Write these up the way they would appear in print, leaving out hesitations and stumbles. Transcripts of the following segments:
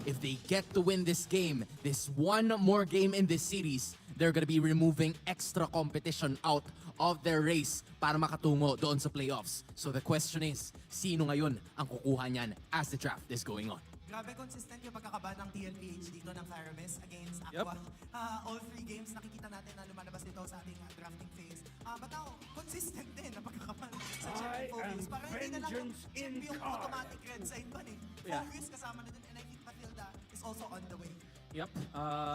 if they get to win this game, this one more game in this series, they're gonna be removing extra competition out of their race para makatungo doon sa playoffs. So the question is, sino ngayon ang kukuha niyan as the draft is going on? Grabe consistent yung pagkakaban ng TLPH dito ng Theramis against Aqua. All three games nakikita natin na lumalabas dito sa ating drafting phase. But now, consistent din ang pagkakaban sa Champion Focus. Parang hindi na lang yung Champion automatic red side pa eh. Focus kasama na din, and I think Matilda is also on the way. Yep,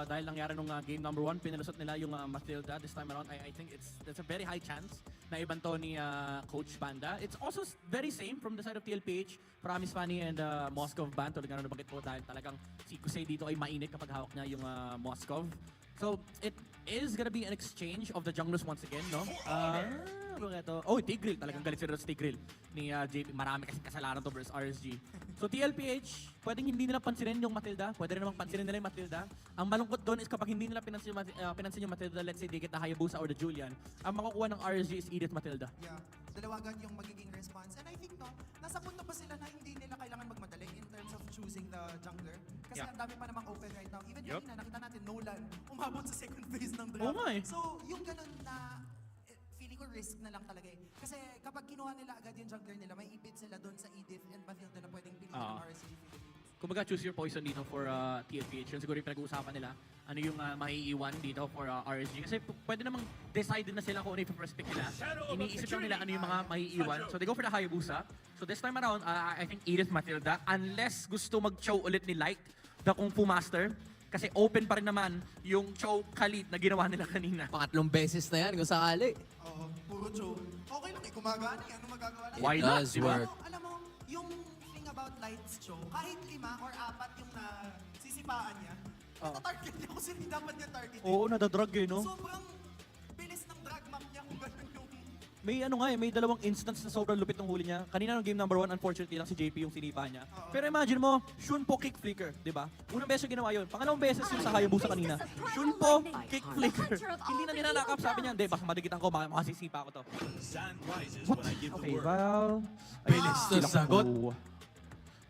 dahil nangyari nung game number 1, pinalusot nila yung Matilda this time around. I think that's a very high chance na iban to ni Coach Panda. It's also very same from the side of TLPH, Promise Fanny and Moskov Band. Tulad nga na nabanggit ko dahil talagang si Kusei dito ay mainit kapag hawak niya yung Moskov. So it is gonna be an exchange of the junglers once again, no? Tigreal. Talagang galit sila sa Tigreal ni JP. Marami kasing kasalanan to versus RSG. So TLPH, pwedeng hindi nila pansinin yung Matilda. Pwede rin namang pansinin nila yung Matilda. Ang malungkot doon is kapag hindi nila pinansin yung Matilda, let's say they get the Hayabusa or the Julian, ang makukuha ng RSG is Edith Matilda. Yeah, dalawagan yung magiging response. And I think, no, nasa punto pa sila na hindi nila kailangan magmadali in terms of choosing the jungler. Kasi ang dami pa namang open right now. Even kanina, nakita natin Nolan umabot sa second phase ng draft. Oo nga eh. So, yung ganun na feeling ko risk na lang talaga eh. Kasi kapag kinuha nila agad yung jungler nila, may ipit sila doon sa Edith and Matilda na pwedeng piliin ng RSG Philippines. Kumbaga choose your poison dito for TLPH. Yun siguro yung pinag-uusapan nila. Ano yung maiiwan dito for RSG. Kasi pwede namang decided na sila kung ano yung first pick nila. Iniisip lang nila ano yung mga maiiwan. So they go for the Hayabusa. So this time around, I think Edith Matilda. Unless gusto mag-chow ulit ni Light, the Kung Fu Master. Kasi open pa rin naman yung chow Khalid na ginawa nila kanina. Pangatlong beses na yan kung sakali. Oo, puro chow. Okay lang eh, gumagana eh. Ano magagawa na? Why not, does diba? work. Alam mo, yung thing about Light's show, kahit 5 or 4 yung sisipaan niya, natatarget niya kung sino dapat niya targetin. Oo, nadadrag eh, no? Sobrang bilis ng drag map niya kung gano'n yung... May ano nga eh, may dalawang instance na sobrang lupit ng huli niya. Kanina ng game number 1, unfortunately lang si JP yung sinipa niya. Pero imagine mo, Shunpo kick flicker, di ba? Unang beses yung ginawa yun. Pangalawang beses yung sa Hayabusa kanina. Shunpo kick flicker. Hindi na ninanakap, sabi niya, hindi, baka madigitan ko, makasisipa ko to. Okay, Val. Ayun, sila sagot. kumuha.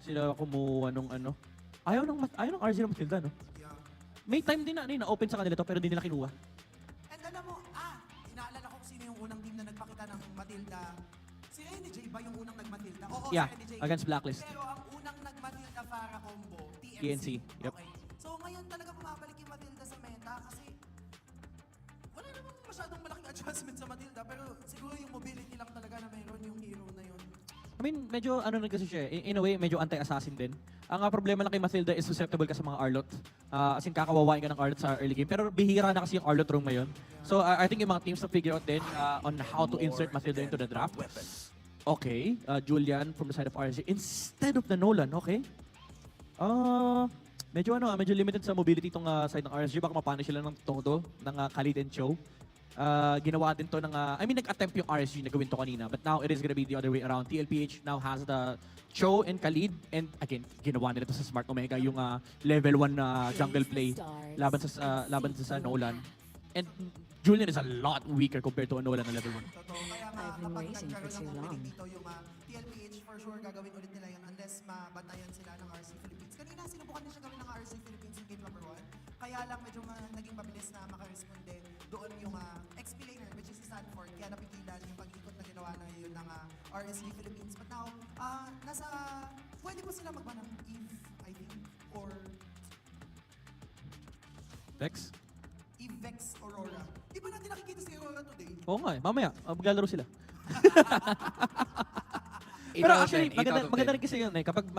Sila kumuha nung ano. Ayaw ng RZ ng Matilda, no? Yeah. May time din na open sa kanila to, pero hindi nila kinuha. And alam mo, inaalala ko kung sino yung unang team na nagpakita ng Matilda. Si NJ ba yung unang nag-Matilda? Oo, Yeah, si NJ. against Blacklist. Pero ang unang nag-Matilda para combo, TNC. TNC, yep. Okay. So ngayon talaga bumabalik yung Matilda sa meta kasi wala namang masyadong malaking adjustment sa Matilda pero siguro yung mobility lang talaga na meron yung hero na yun. I mean, medyo ano rin kasi siya eh. In a way, medyo anti-assassin din. Ang problema lang kay Matilda is susceptible ka sa mga Arlot. As in, kakawawain ka ng Arlot sa early game. Pero bihira na kasi yung Arlot room ngayon. So, I think yung mga teams na figure out din on how to insert Matilda into the draft. Okay, Julian from the side of RSG instead of the Nolan, okay? Medyo limited sa mobility itong side ng RSG. Baka mapunish sila ng todo, ng Khalid and Cho. Ginawa din to ng, nag-attempt yung RSG na gawin to kanina. But now, it is gonna be the other way around. TLPH now has the Cho and Khalid. And again, ginawa nila to sa Smart Omega, yung level 1 na jungle play laban sa Nolan. And Julian is a lot weaker compared to a Nolan na level 1. Totoo. Kaya nga kapag nagkaroon ng opening dito yung TLPH, for sure gagawin ulit nila yun unless mabatayan sila ng RC Philippines. Kanina sinubukan din siya gawin ng RC Philippines in game number 1. Kaya lang medyo naging mabilis na makaresponde doon yung XP laner, which is si Stanford. Kaya napigilan yung pag-ikot na ginawa na yun ng RSG Philippines. But now, pwede po sila magba ng Eve, I think, or Vex? Eve Vex Aurora. Di ba natin nakikita si Aurora today? Oo nga eh, mamaya, maglalaro sila. Pero actually, maganda rin kasi yun eh. Kapag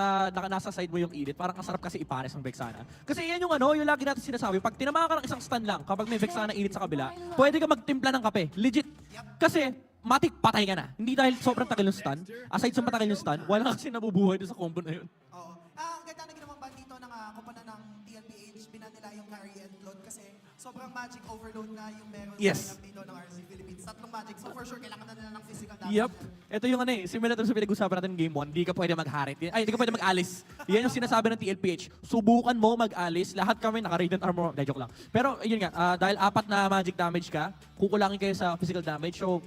nasa side mo yung Edith, parang ang sarap kasi ipares ng Vexana. Kasi yan yung yung lagi natin sinasabi. Pag tinama ka ng isang stun lang, kapag may Vexana Edith sa kabila, pwede ka magtimpla ng kape. Legit. Kasi, matik patay ka na. Hindi dahil sobrang tagal yung stun. Aside sa matagal yung stun, wala kasi nabubuhay doon sa combo na yun. Oo. Ang ganda na ginawang ban dito ng kumpanya ng TLPH, binan nila yung carry and load kasi sobrang magic overload na yung meron Yes. sa lineup dito ng RC Philippines. 3 magic. So for sure, kailangan na nila ng physical damage. Yup. Ito yung similar to sa pinag-usapan natin game 1, di ka pwede mag-harit. Ay, di ka pwede mag-alis. Yan yung sinasabi ng TLPH. Subukan mo mag-alis. Lahat kami naka-radiant armor. Di, joke lang. Pero yun nga, dahil 4 na magic damage ka, kukulangin kayo sa physical damage. So,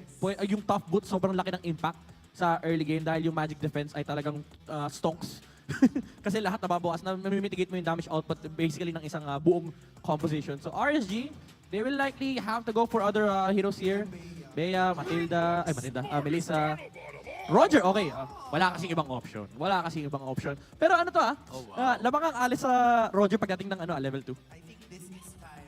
yung tough boot, sobrang laki ng impact sa early game dahil yung magic defense ay talagang stonks. Kasi lahat nababawas na mamimitigate mo yung damage output basically ng isang buong composition. So RSG, they will likely have to go for other heroes here. Bea, Melissa. Roger, okay. Wala kasing ibang option. Pero ano to labang ang alis sa Roger pagdating ng level 2. I think this is time.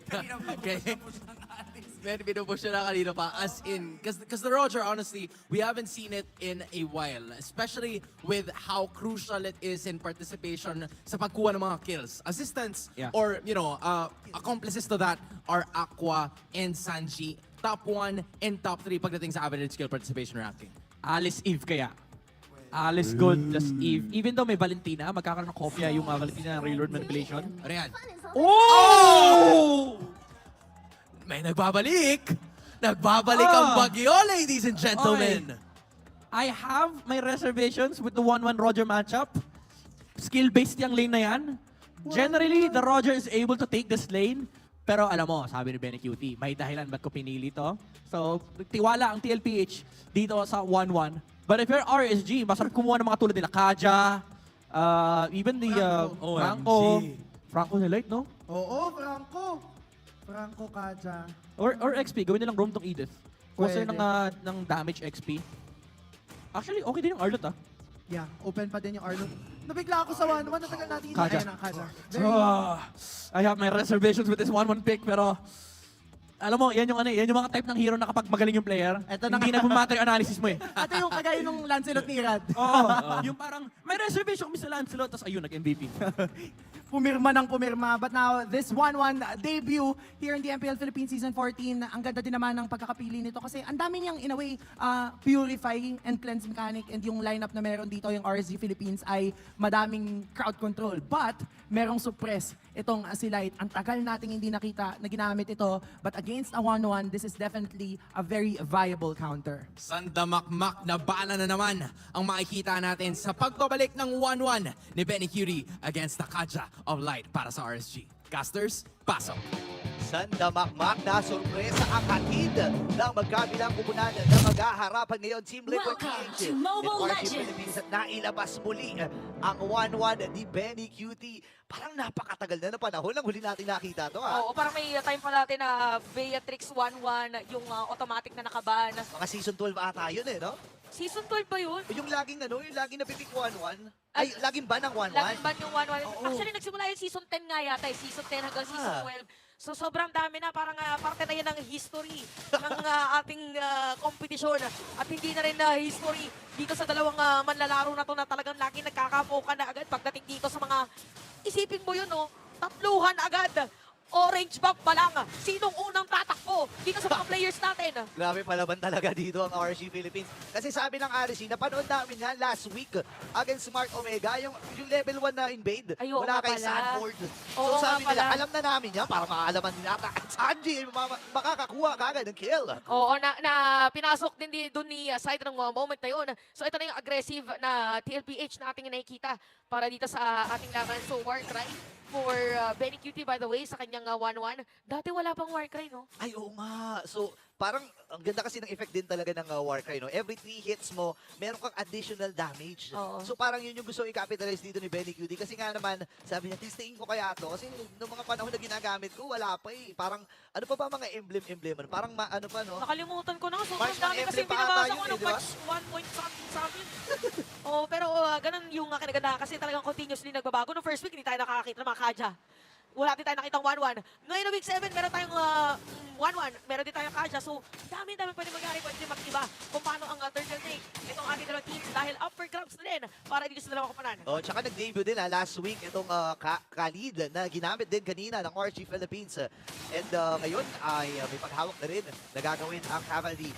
Kanina pa Okay. push ng Alice. Man, binupush na kanina pa. As in, because the Roger, honestly, we haven't seen it in a while. Especially with how crucial it is in participation sa pagkuha ng mga kills. Assistants, Yeah. or, accomplices to that are Aqua and Sanji. Top 1 and top 3 pagdating sa average skill participation ranking. Alice Eve kaya. Alice Gold plus Eve. Even though may Valentina, magkakaroon ng kopya yung Valentina ng Railroad Manipulation. Ano yan? Oh! May nagbabalik! Nagbabalik ang Bagyo, ladies and gentlemen! I have my reservations with the 1-1 Roger matchup. Skill-based yung lane na yan. Generally, the Roger is able to take this lane. Pero alam mo, sabi ni Benny Cutie, may dahilan ba't ko pinili to. So, tiwala ang TLPH dito sa 1-1. But if you're RSG, masarap kumuha ng mga tulad nila. Kaja, even the Franco. Franco Highlight, no? Oo, Franco Kaja. Or XP, gawin nilang roam tong Edith. Causer Pwede. ng damage XP. Actually, okay din yung Arlot Yeah, open pa din yung Arlo. Nabigla ako sa 1-1, natagal natin. Kaja. Ayan ang Kaja. I have my reservations with this 1-1 pick, pero alam mo, yan yung mga type ng hero na kapag magaling yung player, hindi na bumatter yung analysis mo eh. Ito yung kagaya nung Lancelot ni Rad. Oo. Yung parang, may reservation kami sa Lancelot, tapos ayun, nag-MVP. Pumirma ng pumirma. But now, this 1-1 debut here in the MPL Philippines Season 14, ang ganda din naman ng pagkakapili nito kasi ang dami niyang in a way purify and cleanse mechanic, and yung lineup na meron dito, yung RSG Philippines, ay madaming crowd control. But merong suppress itong Silite. Ang tagal nating hindi nakita na ginamit ito, but against a 1-1, this is definitely a very viable counter. Sandamakmak na bala na naman ang makikita natin sa pagbabalik ng 1-1 ni Benny Cutie against the Kaja of Light para sa RSG. Casters, pasok! Sandamakmak na sorpresa ang hatid ng magkabilang kupunan na maghaharapan ngayon. Team Liquid Welcome PH to Mobile and RG Legends. Philippines at nailabas muli ang 1-1 ni Benny Cutie. Parang napakatagal na panahon lang huli natin nakita to. Oo, parang may time pa natin na Beatrix 1-1, yung automatic na nakaban. Mga season 12 ata yun no? Season 12 ba yun? Yung laging napipick 1-1. Ay, laging ba ng 1-1? Laging ban yung 1-1. Oo. Actually, nagsimula yung season 10 nga yata, season 10 hanggang season 12. So sobrang dami na, parang parte na yan ng history ng ating kompetisyon. At hindi na rin na history dito sa dalawang manlalaro na to na talagang lagi nagkakapokan na agad pagdating dito sa mga, isipin mo yun, no? Tatluhan agad. Orange buff pa lang. Sinong unang tatakbo dito sa mga players natin? Grabe palaban talaga dito ang RG Philippines. Kasi sabi ng RC, napanood namin yan last week against Smart Omega, yung level 1 na invade. Ay, oo Wala nga kay pala. Sanford. So Oo sabi nga nila, pala. alam na namin yan para makalaman din ata. At Sanji, makakakuha kagad ng kill. Oo, na pinasok din doon ni side ng moment na yun. So ito na yung aggressive na TLPH na ating nakikita para dito sa ating laban. So Warcry for Benny Cutie, by the way, sa kanyang 1-1. Dati wala pang Warcry, no? Ay, oo nga. So, parang ang ganda kasi ng effect din talaga ng Warcry, no? Every 3 hits mo, meron kang additional damage. Oo. So, parang yun yung gusto i-capitalize dito ni Benny Cutie. Kasi nga naman, sabi niya, testingin ko kaya to. Kasi noong mga panahon na ginagamit ko, wala pa eh. Parang, ano pa ba mga emblem? Parang, ano pa, no? Nakalimutan ko na. Sobrang Marksman dami kasi emblem pa pinabasa ata ko. yun Ano, eh, di ba? patch 1 point something. Oh, pero ganun yung kinaganda kasi talagang continuously nagbabago. No first week, hindi tayo nakakakita ng mga Kaja. Wala din tayo nakitang 1-1. Ngayon na week 7, meron tayong 1-1. Meron din tayong Kaja. So, dami pwede mangyari. Pwede din mag-iba kung paano ang turtle take itong ating dalawang teams dahil upper grabs na din para dito sa dalawang kapanan. Oh, tsaka nag-debut din last week itong Khalid na ginamit din kanina ng RG Philippines. And ngayon ay may paghawak na rin na gagawin ang Cavalry.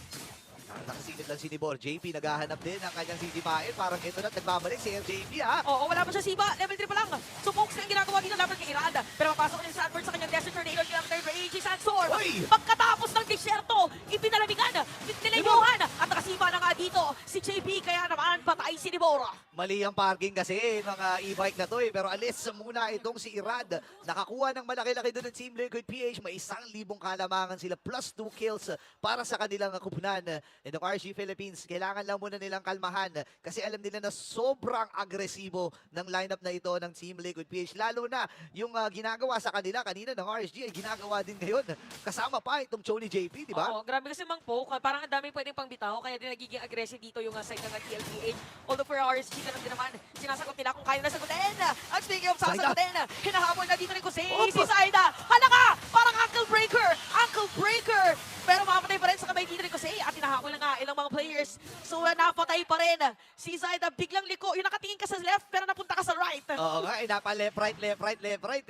Nakasilip lang si Nibor. JP naghahanap din ng kanyang CG Mile. Parang ito na nagbabalik si LJP ha. Oo, wala pa siya Siba. Level 3 pa lang. So, focus na ang ginagawa dito laban kay Irada. Pero mapasok niya si Sanford sa kanyang Desert Tornado. Ginamit tayo for AJ Sansor. Uy! Pagkatapos ng disyerto, ipinalamigan, nilayuhan. At nakasiba na nga dito si JP. Kaya naman patay si Nibora. Mali ang parking kasi ng e-bike na to eh. Pero alis muna itong si Irad. Nakakuha ng malaki-laki doon ng Team Liquid PH. May 1,000 kalamangan sila plus 2 kills para sa kanilang kupunan. And ng RG Philippines, kailangan lang muna nilang kalmahan kasi alam nila na sobrang agresibo ng lineup na ito ng Team Liquid PH. Lalo na yung ginagawa sa kanila kanina ng RSG ay ginagawa din ngayon. Kasama pa itong Choni JP, di ba? Oo, grabe kasi Mang Poke, parang ang dami pwedeng pang bitaw, kaya din nagiging aggressive dito yung side ng TLPH. Although for RSG na lang din naman, sinasagot nila kung kaya na sagutin. At speaking of sasagutin, hinahabol na dito ni Kusei, si Saida. Halaka! Parang ankle breaker! Ankle breaker! Pero mapatay pa rin sa kamay dito ni Kusei at hinahabol na nga ilang mga players. So napatay pa rin si Saida. Biglang liko, yung nakatingin ka sa left pero napunta ka sa right. Oo nga, napa left, right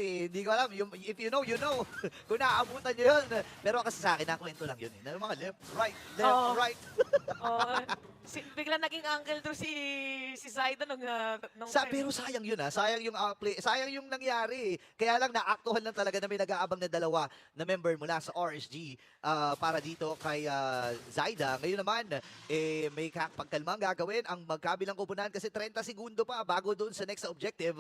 eh. Hindi ko alam. If you know, you know. Kung naaabutan nyo yun. Pero kasi sa akin, nakwento lang yun eh. Na mga left, Oo. right. Oh, biglang naging ankle through si Saida nung Pero sayang yun sayang yung play, sayang yung nangyari. Kaya lang naaktuhan lang talaga na may nag-aabang na dalawa na member mula sa RSG para dito kay Zaida. Ngayon naman, may pagkalmang gagawin ang magkabilang kupunan kasi 30 segundo pa bago doon sa next objective.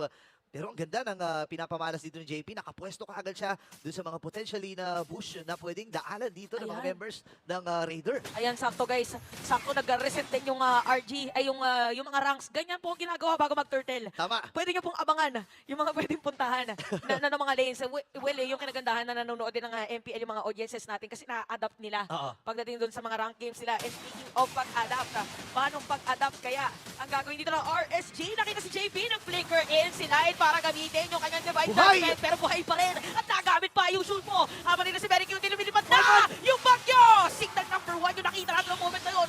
Pero ang ganda ng pinapamalas dito ni JP. Nakapwesto ka agad siya doon sa mga potentially na bush na pwedeng daanan dito ng mga Ayan. members ng Raider. Ayan, sakto guys. Sakto nag-reset din yung RG, ay yung mga ranks. Ganyan po ang ginagawa bago mag-turtle. Tama. Pwede nyo pong abangan yung mga pwedeng puntahan na mga lanes. Well, yung kinagandahan na nanonood din ng MPL, yung mga audiences natin kasi na-adapt nila Oo. pagdating doon sa mga rank games nila. And speaking of pag-adapt, paano pag-adapt kaya? Ang gagawin dito ng RSG, nakita si JP, nag-flicker in si Light para gamitin yung kanyang divine Buhay! judgment, pero buhay pa rin. At nagamit pa yung shoot mo. Habang nila si Very Cute, lumilipad na yung bagyo! Signal number 1 yung nakita natin ang moment na yun.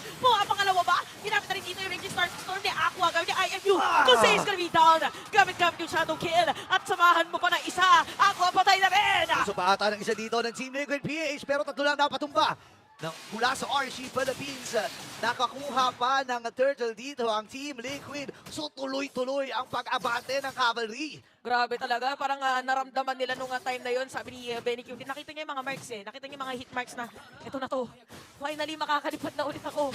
Pangalawa ba? Ginamit na rin dito yung Raging Storm ni Aqua. Gamit ni IMU. Kusei is gonna be down. Gamit yung Shadow Kill. At samahan mo pa na isa. Aqua patay na rin. So paata ng isa dito ng Team Liquid PH pero tatlo lang napatumba. Mula sa RC Philippines, nakakuha pa ng turtle dito ang Team Liquid. So tuloy-tuloy ang pag-abante ng Cavalry. Grabe talaga. Parang naramdaman nila nung time na yun. Sabi ni Benny Cute, nakita niya yung mga marks Nakita niya yung mga hit marks na, eto na to. Finally, makakalipad na ulit ako.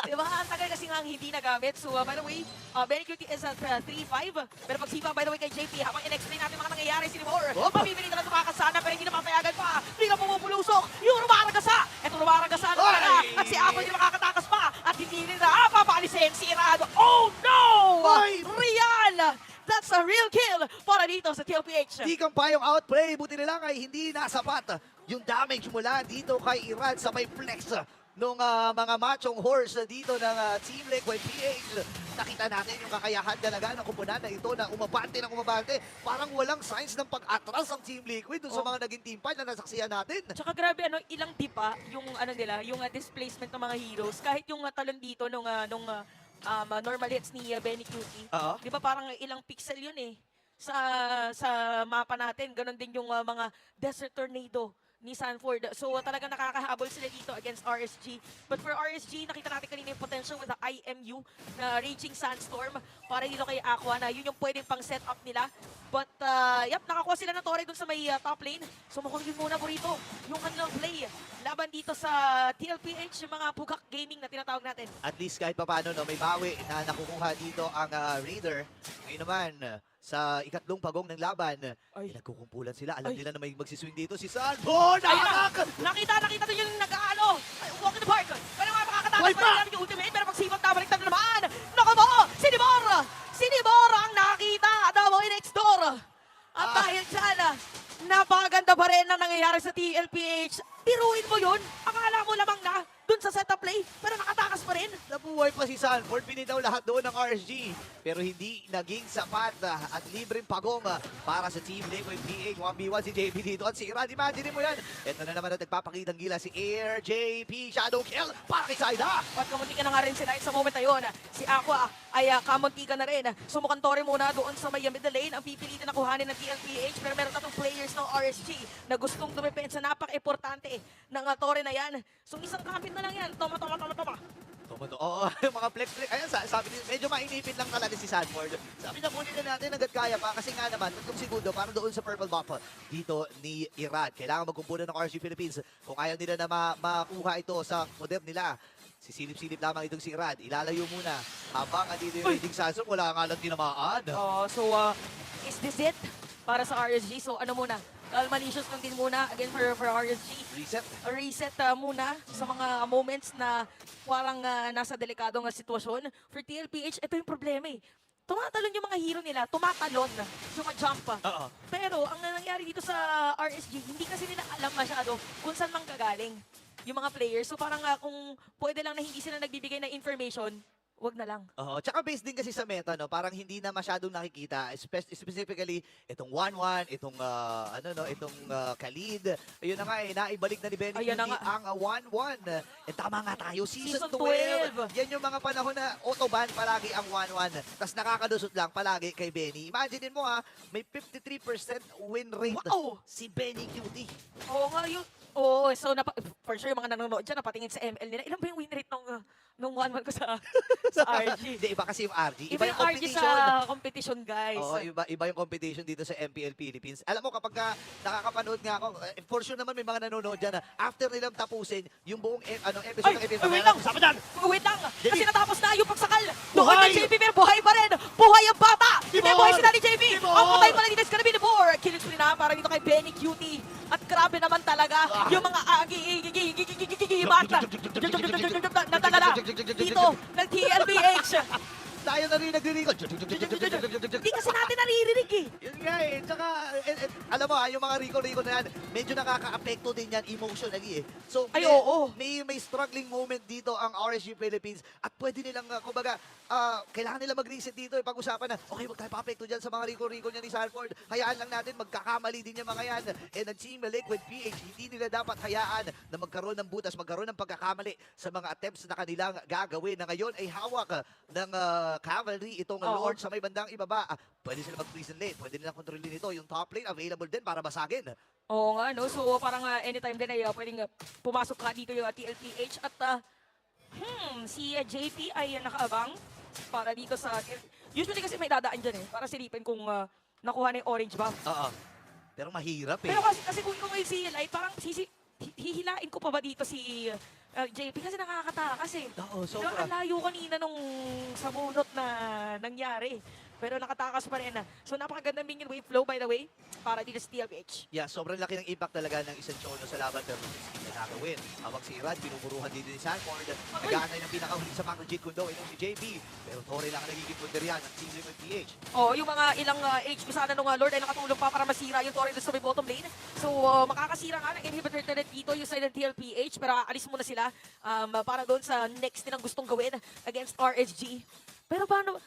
Diba? Ang tagal kasi nga hindi nagamit. So, by the way, Benny Cute is at 3-5. Pero pagsipa, by the way, kay JP, habang in-explain natin mga nangyayari si Limor. Mabibili na lang tumakasana, pero hindi na mapayagan pa. Hindi na pumupulusok. Yung rumaragasa. Eto rumaragasa na talaga. At si Ako hindi makakatakas pa. At hindi rin na papaalisin si Irado. Oh no! Ay! Real! That's a real kill para dito sa TLPH. Di kampayong outplay, buti na lang ay hindi nasapat yung damage mula dito kay Irad sa may flex nung mga machong horse dito ng Team Liquid PH. Nakita natin yung kakayahan talaga ng kupunan na ito na umabante ng umabante. Parang walang signs ng pag-atras ang Team Liquid dun sa mga naging team fight na nasaksihan natin. Tsaka grabe ilang dipa yung nila, yung displacement ng mga heroes. Kahit yung talon dito nung normal hits ni Benny Cutie. Oo. Di ba parang ilang pixel yun sa mapa natin. Ganon din yung mga Desert Tornado ni Sanford. So talagang nakakahabol sila dito against RSG. But for RSG, nakita natin kanina yung potential with the IMU na Raging Sandstorm para dito kay Aqua na yun yung pwedeng pang set up nila. But nakakuha sila ng Torre dun sa may top lane. So mukhang yun muna po rito yung kanilang play laban dito sa TLPH, yung mga Pugak Gaming na tinatawag natin. At least kahit papaano, may bawi na nakukuha dito ang Raider. Ngayon naman, sa ikatlong pagong ng laban, nagkukumpulan sila. Alam nila na may magsiswing dito si Sanford. Nakita din yung nag-aalo. Walk in the park. Pero nga makakatakas pa rin yung ultimate. Pero pagsipag tabalik na naman. Naku mo! Si Nibor ang nakita. Damo next door. At dahil dyan, napakaganda pa rin ang nangyayari sa TLPH. Biruin mo yun. Akala mo lamang na dun sa setup play. Pero nakatakas pa rin. Nabuhay pa si Sanford, binitaw lahat doon ng RSG. Pero hindi naging sapat at libreng pagong para sa Team Liquid PH. 1v1 si JP dito at si Irad. Imagine mo yan. Ito na naman at nagpapakitang gila si Air JP. Shadow kill para kay Saida. At kamunti ka na nga rin sila sa moment na yun. Si Aqua ay kamunti ka na rin. Sumukan Torre muna doon sa may middle lane. Ang pipilitin na kuhanin ng TLPH. Pero meron tatong players ng RSG na gustong dumepensa. Napaka-importante ng Torre na yan. So isang kapit na lang yan. Toma. Oo, yung mga flex. Ayan, sabi niya, medyo mainipin lang talaga si Sanford. Sabi niya, kunin na natin hanggat kaya pa. Kasi nga naman, 3 segundo para doon sa purple buff dito ni Irad. Kailangan magkumpunan ng RC Philippines kung ayaw nila na makuha ito sa modem nila. Sisilip-silip lamang itong si Rad. Ilalayo muna. Habang andito yung Raging Sandstorm, wala nga lang tinamaan. Is this it para sa RSG? So ano muna, Malicious lang din muna again for RSG. Reset. Reset muna sa mga moments na parang nasa delikadong sitwasyon. For TLPH, ito yung problema eh. Tumatalon yung mga hero nila, tumatalon, jump. Oo. Pero ang nangyari dito sa RSG, hindi kasi nila alam masyado kung saan mang gagaling yung mga players. So parang kung pwede lang na hindi sila nagbibigay ng information, wag na lang. Oo, tsaka based din kasi sa meta, no, parang hindi na masyadong nakikita, specifically itong 1-1, itong Khalid. Ayun na nga naibalik na ni Benny Ayan na Cutie nga. ang 1-1. Tama nga tayo, Season Season 12. Yan yung mga panahon na autoban palagi ang 1-1. Tapos nakakalusot lang palagi kay Benny. Imagine mo may 53% win rate Wow! si Benny Cutie. Oo nga yun. Oo, so for sure yung mga nanonood dyan, napatingin sa ML nila. Ilan ba yung win rate nung 1-1 ko sa RG? Hindi, iba kasi yung RG. Iba yung RG competition. sa competition, guys. Oo, iba yung competition dito sa MPL Philippines. Alam mo, kapag nakakapanood nga ako, for sure naman may mga nanonood dyan na after nilang tapusin yung buong episode ng episode. wait lang! Sama dyan! Wait lang! Kasi JP. natapos na yung pagsakal! Buhay! Doon ng JP, pero buhay pa rin! Buhay ang bata! Hindi Tibor! buhay sila ni JP! Tibor! Ang patay pala ni Tibor! Tibor! Killing spree na para dito kay Benny Cutie. At grabe naman talaga yung mga bata na talaga dito ng TLBH. Tayo na rin nagre-record. Hindi kasi natin naririnig eh. Yun nga eh. Tsaka, alam mo yung mga recall na yan, medyo nakaka-apekto din yan emotionally eh. So, Ay, oo. may struggling moment dito ang RSG Philippines at pwede nilang, kumbaga, kailangan nila mag-reset dito eh. Pag-usapan na, okay, wag tayo pa-apekto dyan sa mga recall niya ni Sanford. Hayaan lang natin, magkakamali din yung mga yan. And ang Team Liquid PH, hindi nila dapat hayaan na magkaroon ng butas, magkaroon ng pagkakamali sa mga attempts na kanilang gagawin na ngayon ay hawak ng Cavalry, itong Oo. Lord sa may bandang ibaba. Pwede sila mag-prison lane, pwede nilang kontrolin ito. Yung top lane, available din para basagin. Oo nga, no? So parang anytime din ay pwedeng pumasok ka dito yung TLPH at si JP ay nakaabang para dito sa... Usually kasi may dadaan dyan eh, para silipin kung nakuha na yung orange buff. Oo. Pero mahirap eh. Pero kasi kung si Light, parang hihilain ko pa ba dito si JP kasi nakakatakas eh. Oo, Diba, sobra. ang layo kanina nung sa bunot na nangyari. Pero nakatakas pa rin na. So napakaganda minion wave flow by the way para dito sa TLPH. Yeah, sobrang laki ng impact talaga ng isang Chono sa laban pero hindi na gagawin. Hawak si Rad, pinupuruhan dito ni Sanford. Nagaanay ng pinakahuli sa Macro Jit Kundo, itong si JP. Pero Torre lang ang nagiging punder yan ng Team Liquid PH. Oh, yung mga ilang HP sana nung Lord ay nakatulong pa para masira yung torrent sa may bottom lane. So, makakasira nga ng inhibitor turret dito yung side ng TLPH pero alis muna sila para doon sa next nilang gustong gawin against RSG. Pero paano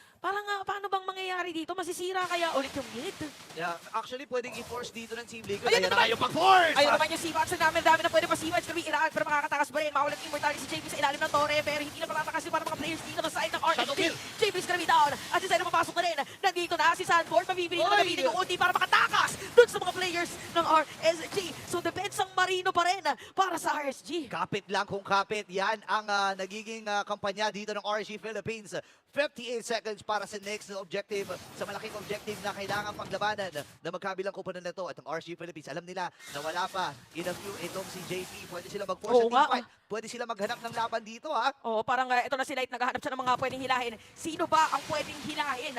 bang mangyayari dito? Masisira kaya ulit yung mid? Yeah, actually pwedeng i-force dito ng Team Liquid. Ayun Ayan na naman. nga yung pag-force! Ayun naman yung C-Box na namin. Dami na pwede pa C-Box kami iraan pero makakatakas pa rin. Mawalan immortality si JP sa ilalim ng torre pero hindi na patatakas yung para mga players dito sa side ng Shadow RSG. kill. JP is gonna be down. At si side na papasok na rin. Nandito na si Sanford. Mabibili na Oy! nabili yung ulti para makatakas dun sa mga players ng RSG. So depends ang Marino pa rin para sa RSG. Kapit lang kung kapit. Yan ang nagiging kampanya dito ng RSG Philippines. 58 seconds para sa next na objective, sa malaking objective na kailangan paglabanan na magkabilang kupunan na to. At ang RSG Philippines, alam nila na wala pa in a few itong si JP. Pwede sila mag-force Oo sa nga. teamfight. Pwede sila maghanap ng laban dito ha. Oh, parang ito na si Light, naghahanap siya ng mga pwedeng hilahin. Sino ba ang pwedeng hilahin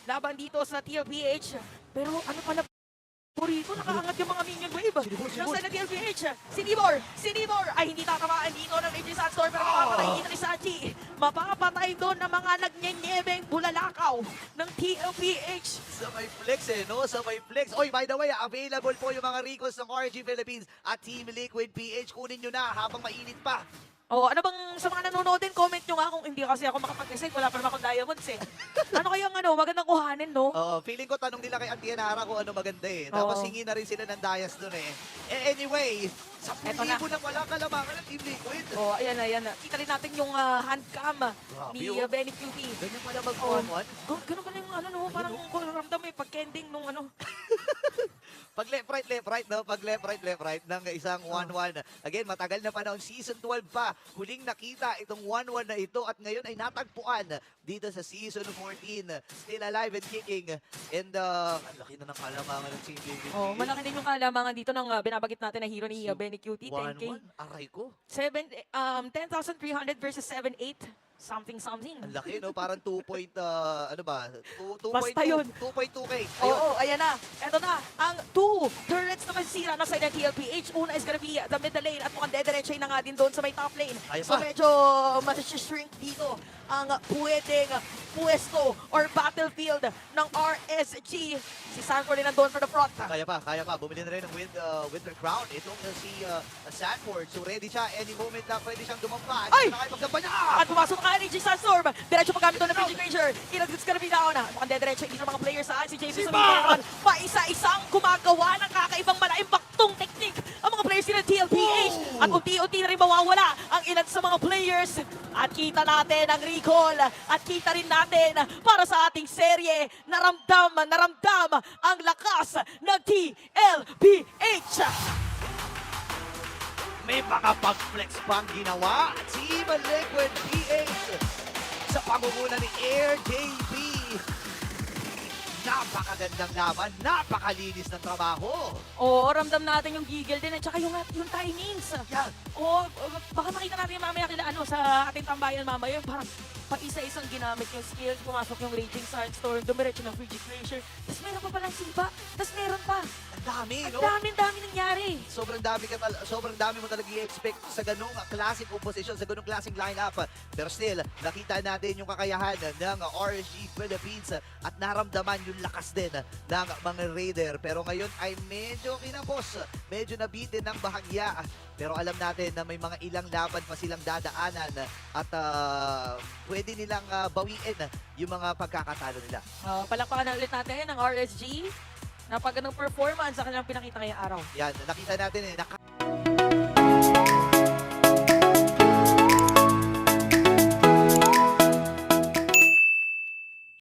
laban dito sa TLPH? Pero ano pala rito, nakaangat yung mga minion wave. Ng side ng TLPH. Si Nibor ay hindi tatamaan dito ng AJ Sandstorm pero mapapatay dito ni Sachi. Mapapatay doon ng mga nagnyenyebeng bulalakaw ng TLPH. Sa may flex no? Sa may flex. Oy, by the way, available po yung mga recalls ng RSG Philippines at Team Liquid PH. Kunin nyo na habang mainit pa. Oh, ano bang sa mga nanonood din, comment nyo nga kung hindi kasi ako makapag-decide, wala pa naman akong diamonds eh. Ano kayang magandang kuhanin, no? Feeling ko tanong nila kay Auntie Enara kung ano maganda eh. Tapos Oo. hingi na rin sila ng Dias doon eh. Anyway, sa Eto na. 10,000 na wala kalamangan ng Team Liquid. Oh, ayan. Kita rin natin yung handcam ni Grabe, oh. Benny Cutie. Ganyan pala Oh, mag-1-1. ganun pala yung no, parang kung ramdam mo pag-kending nung Pag left, right, no? Pag left, right ng isang 1-1. Again, matagal na panahon. Season 12 pa. Huling nakita itong 1-1 na ito at ngayon ay natagpuan dito sa Season 14. Still alive and kicking. And, ang laki na ng kalamangan ng Team Liquid. Oh, malaki din yung kalamangan dito ng binabagit natin na hero ni Super ni QT, 10K. 1-1, aray ko. 10,300 versus 7,800. Something. Ang laki, no? Parang 2 point, ano ba? Basta yun. 2.2K. Ayun. Oo, ayan na. Eto na. Ang 2 turrets na masisira ng side ng TLPH. Una is gonna be the middle lane at mukhang dediretso na nga din doon sa may top lane. Ayun So pa. medyo masishrink dito ang pwedeng pwesto or battlefield ng RSG. Si Sanford din nandun for the front. Kaya pa. Bumili na rin ng Winter Crown. Itong si Sanford. So ready siya. Any moment na pwede siyang dumampa. Ay! Nakakipagdampa niya. At pumasok na ni G Sandstorm. Diretso pagamit doon ng Fiji Glacier. It's gonna be down. Mukhang dediretso dito ng mga players saan. Si James Sumitin naman. Pa-isa-isang gumagawa ng kakaibang malaking baktong technique ang mga players nila TLPH. At unti-unti na rin mawawala ang ilan sa mga players. At kita natin ang recall. At kita rin natin para sa ating serye na ramdam ang lakas ng TLPH. May mga pag-flex pang ginawa. Team Liquid PH sa pangunguna ni Air JB. Napakagandang laban, napakalinis ng trabaho. Oo, ramdam natin yung giggle din at saka yung timings. Yan. Oo, baka makita natin mamaya sa ating tambayan mamaya, yung parang pa-isa-isang ginamit yung skills, pumasok yung Raging Sandstorm, dumiretso ng Frigid Glacier, tapos meron pa palang sipa, tapos meron pa. Ang dami, Ang no? dami nangyari. Sobrang dami mo talaga i-expect sa ganung klaseng composition, sa ganung klaseng lineup. Pero still, nakita natin yung kakayahan ng RSG Philippines at naramdaman yung lakas din ng mga Raider. Pero ngayon ay medyo kinapos, medyo nabitin ng bahagya. Pero alam natin na may mga ilang laban pa silang dadaanan at pwede nilang bawiin yung mga pagkakatalo nila. Palakpakan na ulit natin ang RSG. Napagandang performance sa kanilang pinakita ngayong araw. Yan, nakita natin